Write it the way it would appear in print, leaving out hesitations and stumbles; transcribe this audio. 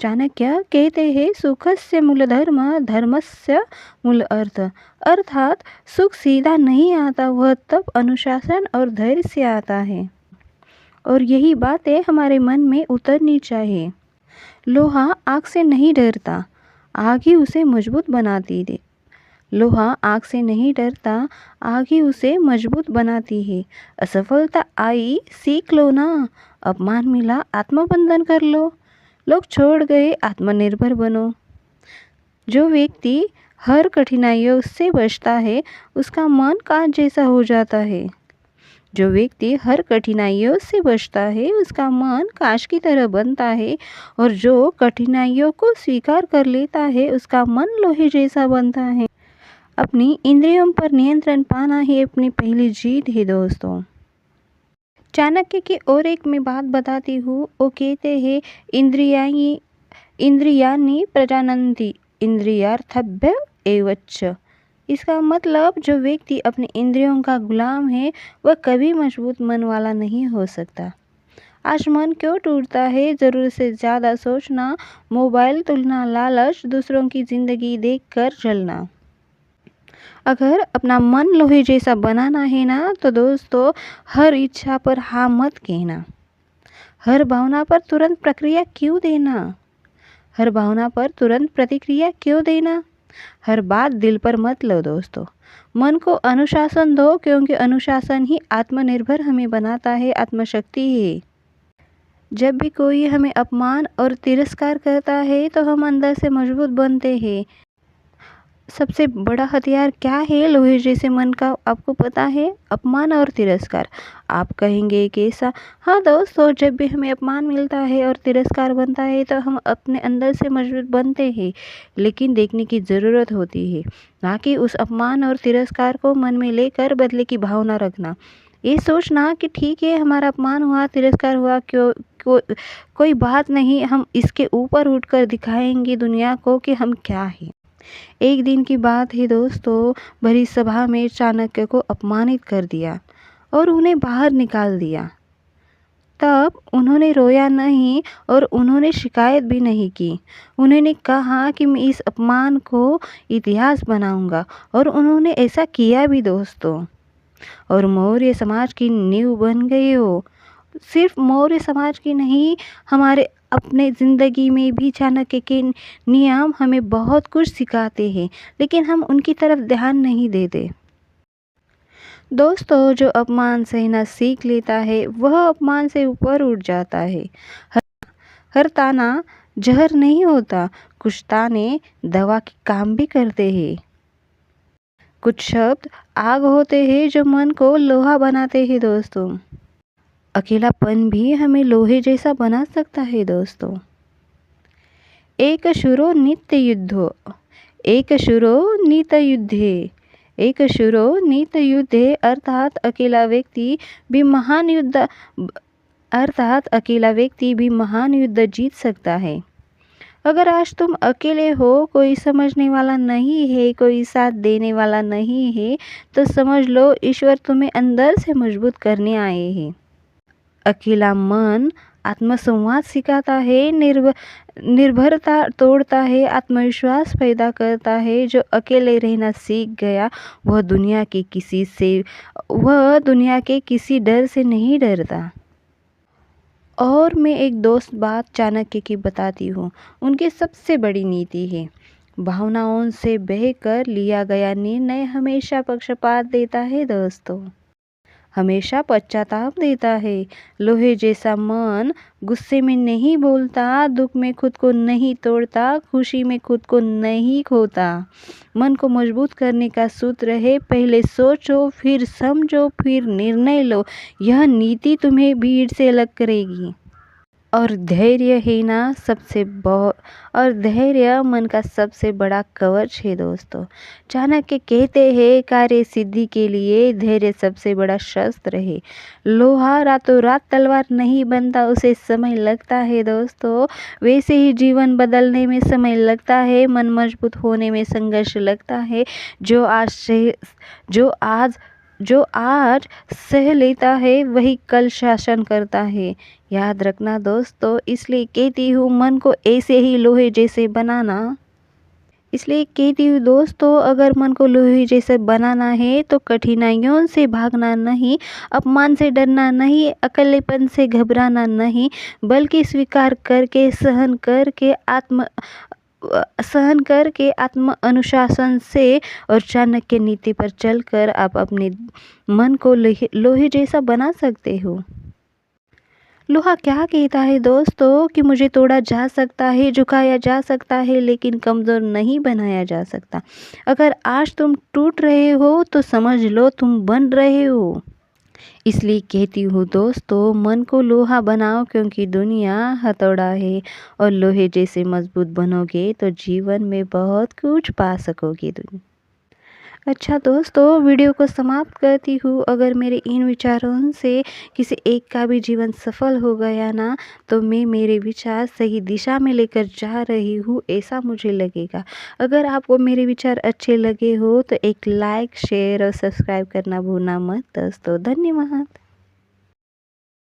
चाणक्य कहते हैं सुखस्य मूलधर्म धर्मस्य मूल अर्थ। अर्थात सुख सीधा नहीं आता, वह तब अनुशासन और धैर्य से आता है। और यही बातें हमारे मन में उतरनी चाहिए। लोहा आग से नहीं डरता, आग ही उसे मजबूत बनाती है। लोहा आग से नहीं डरता, आग ही उसे मजबूत बनाती है। असफलता आई सीख लो ना, अपमान मिला आत्मबंधन कर लो, लोग छोड़ गए आत्मनिर्भर बनो। जो व्यक्ति हर कठिनाइयों से बचता है उसका मन कांच जैसा हो जाता है। जो व्यक्ति हर कठिनाइयों से बचता है उसका मन कांच की तरह बनता है, और जो कठिनाइयों को स्वीकार कर लेता है उसका मन लोहे जैसा बनता है। अपनी इंद्रियों पर नियंत्रण पाना ही अपनी पहली जीत है दोस्तों। चाणक्य की और एक मैं बात बताती हूँ। वो कहते हैं इंद्रियाणि प्रजानन्ति इंद्रियार्थभ्य एवच। इसका मतलब जो व्यक्ति अपने इंद्रियों का गुलाम है वह कभी मजबूत मन वाला नहीं हो सकता। आज मन क्यों टूटता है? ज़रूरत से ज़्यादा सोचना, मोबाइल, तुलना, लालच, दूसरों की ज़िंदगी देखकर जलना। अगर अपना मन लोहे जैसा बनाना है ना तो दोस्तों हर इच्छा पर हाँ मत कहना। हर भावना पर तुरंत प्रक्रिया क्यों देना? हर भावना पर तुरंत प्रतिक्रिया क्यों देना? हर बात दिल पर मत लो दोस्तों। मन को अनुशासन दो, क्योंकि अनुशासन ही आत्मनिर्भर हमें बनाता है, आत्मशक्ति है। जब भी कोई हमें अपमान और तिरस्कार करता है तो हम अंदर से मजबूत बनते हैं। सबसे बड़ा हथियार क्या है लोहे जैसे मन का? आपको पता है? अपमान और तिरस्कार। आप कहेंगे कैसा? हाँ दोस्तों, जब भी हमें अपमान मिलता है और तिरस्कार बनता है तो हम अपने अंदर से मजबूत बनते हैं। लेकिन देखने की ज़रूरत होती है, ना कि उस अपमान और तिरस्कार को मन में लेकर बदले की भावना रखना। ये सोचना कि ठीक है हमारा अपमान हुआ, तिरस्कार हुआ, कोई बात नहीं, हम इसके ऊपर उठकर दिखाएंगे दुनिया को कि हम क्या हैं। एक दिन की बात है दोस्तों, भरी सभा में चाणक्य को अपमानित कर दिया और उन्हें बाहर निकाल दिया। तब उन्होंने रोया नहीं और उन्होंने शिकायत भी नहीं की। उन्होंने कहा कि मैं इस अपमान को इतिहास बनाऊंगा, और उन्होंने ऐसा किया भी दोस्तों। और मौर्य समाज की नींव बन गए हो। सिर्फ मौर्य समाज की नहीं, हमारे अपने ज़िंदगी में भी चाणक्य के नियम हमें बहुत कुछ सिखाते हैं, लेकिन हम उनकी तरफ ध्यान नहीं देते। दोस्तों जो अपमान सहना सीख लेता है वह अपमान से ऊपर उठ जाता है। हर ताना जहर नहीं होता, कुछ ताने दवा के काम भी करते हैं। कुछ शब्द आग होते हैं जो मन को लोहा बनाते हैं दोस्तों। अकेलापन भी हमें लोहे जैसा बना सकता है दोस्तों। एक शुरो नित्य युद्धो, एक शुरो नित्य युद्धे, एक शुरो नित्य युद्धे। अर्थात अकेला व्यक्ति भी महान युद्ध जीत सकता है। अगर आज तुम अकेले हो, कोई समझने वाला नहीं है, कोई साथ देने वाला नहीं है, तो समझ लो ईश्वर तुम्हें अंदर से मजबूत करने आए हैं। अकेला मन आत्मसंवाद सिखाता है, निर्भरता तोड़ता है, आत्मविश्वास पैदा करता है। जो अकेले रहना सीख गया वह दुनिया के किसी डर से नहीं डरता। और मैं एक दोस्त बात चाणक्य की बताती हूँ। उनकी सबसे बड़ी नीति है, भावनाओं से बहकर लिया गया निर्णय हमेशा पक्षपात देता है दोस्तों, हमेशा पश्चाताप देता है। लोहे जैसा मन गुस्से में नहीं बोलता, दुख में खुद को नहीं तोड़ता, खुशी में खुद को नहीं खोता। मन को मजबूत करने का सूत्र है, पहले सोचो, फिर समझो, फिर निर्णय लो। यह नीति तुम्हें भीड़ से अलग करेगी। और धैर्य है ना और धैर्य मन का सबसे बड़ा कवच है दोस्तों। चाणक्य कहते हैं कार्य सिद्धि के लिए धैर्य सबसे बड़ा शस्त्र है। लोहा रातों रात तलवार नहीं बनता, उसे समय लगता है दोस्तों। वैसे ही जीवन बदलने में समय लगता है, मन मजबूत होने में संघर्ष लगता है। जो आज सह लेता है वही कल शासन करता है। याद रखना दोस्तों, इसलिए कहती हूँ मन को ऐसे ही लोहे जैसे बनाना। इसलिए कहती हूँ दोस्तों, अगर मन को लोहे जैसे बनाना है तो कठिनाइयों से भागना नहीं, अपमान से डरना नहीं, अकेलेपन से घबराना नहीं, बल्कि स्वीकार करके सहन करके आत्म अनुशासन से और चाणक्य नीति पर चलकर आप अपने मन को लोहे जैसा बना सकते हो। लोहा क्या कहता है दोस्तों कि मुझे तोड़ा जा सकता है, झुकाया जा सकता है, लेकिन कमज़ोर नहीं बनाया जा सकता। अगर आज तुम टूट रहे हो तो समझ लो तुम बन रहे हो। इसलिए कहती हूँ दोस्तों, मन को लोहा बनाओ, क्योंकि दुनिया हथौड़ा है और लोहे जैसे मजबूत बनोगे तो जीवन में बहुत कुछ पा सकोगे दुनिया। अच्छा दोस्तों, वीडियो को समाप्त करती हूँ। अगर मेरे इन विचारों से किसी एक का भी जीवन सफल हो गया ना, तो मैं मेरे विचार सही दिशा में लेकर जा रही हूँ, ऐसा मुझे लगेगा। अगर आपको मेरे विचार अच्छे लगे हो तो एक लाइक, शेयर और सब्सक्राइब करना भूलना मत दोस्तों। धन्यवाद।